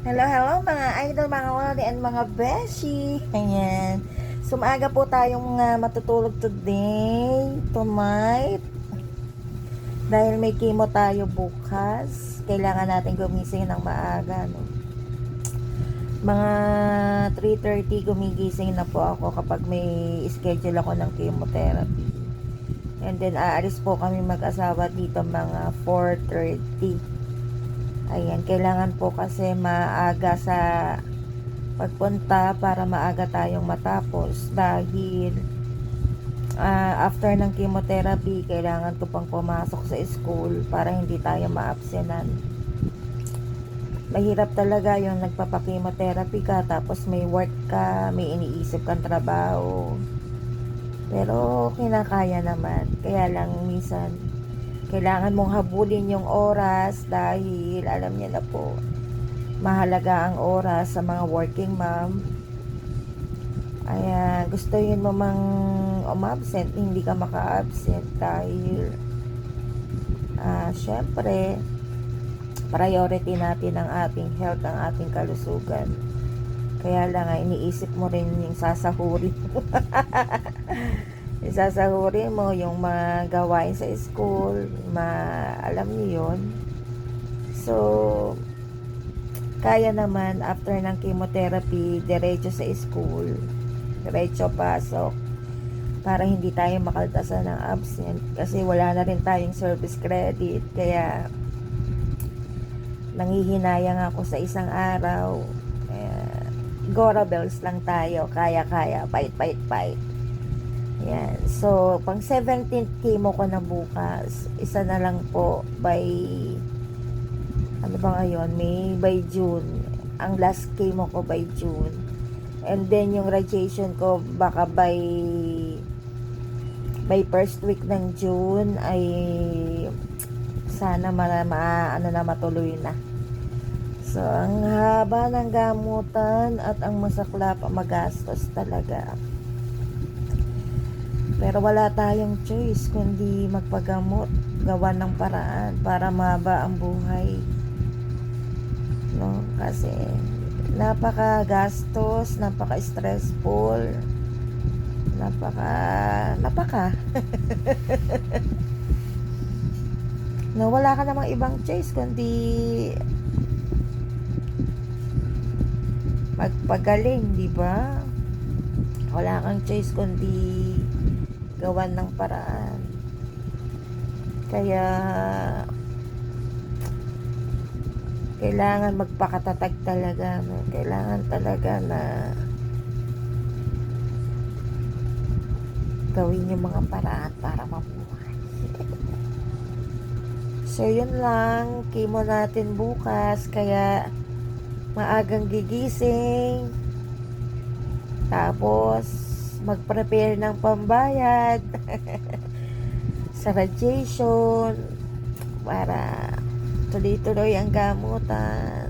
Hello, hello mga idol, mga wali, and mga beshi. Ayan. So, maaga po tayong matutulog today, tonight. Dahil may chemo tayo bukas. Kailangan natin gumising ng maaga, no? Mga 3:30 gumigising na po ako kapag may schedule ako ng chemotherapy. And then, aalis po kami mag-asawa dito mga 4:30. Ayan, kailangan po kasi maaga sa pagpunta para maaga tayong matapos dahil after ng chemotherapy kailangan to pang pumasok sa school para hindi tayo ma-absenan. Mahirap talaga yung nagpapa-chemotherapy ka tapos may work ka, may iniisip kang trabaho, pero kinakaya naman. Kaya lang minsan kailangan mong habulin yung oras dahil alam niya na po, mahalaga ang oras sa mga working mom. Ay gusto yun mo mang umabsent, hindi ka maka-absent dahil syempre priority natin ang ating health, ang ating kalusugan. Kaya lang iniisip mo rin yung sasahurin mo. Yung sasahurin mo yung mga gawain sa school, alam niyo yun. So kaya naman after ng chemotherapy diretso sa school, diretso pasok para hindi tayo makaltasan ng absent kasi wala na rin tayong service credit. Kaya nanghihinayang ako sa isang araw, Gora bells lang tayo, kaya fight. Yan. So pang 17th chemo ko na bukas, isa na lang po by ano ba ngayon, by June. Ang last chemo ko by June. And then yung radiation ko baka by first week ng June ay sana matuloy na. So ang haba ng gamutan at ang masaklap, magastos talaga. Pero wala tayong choice kundi magpagamot, gawa ng paraan para mahaba ang buhay, no? Kasi napaka-gastos, napaka-stressful, napaka no, wala ka namang ibang choice kundi magpagaling, di ba? Wala kang choice kundi gawan ng paraan. Kaya kailangan magpakatatag talaga, no? Kailangan talaga na gawin yung mga paraan para mabuhay. So yun lang, chemo natin bukas, kaya maagang gigising, tapos mag-prepare ng pambayad sa radiation para tuloy-tuloy ang gamutan.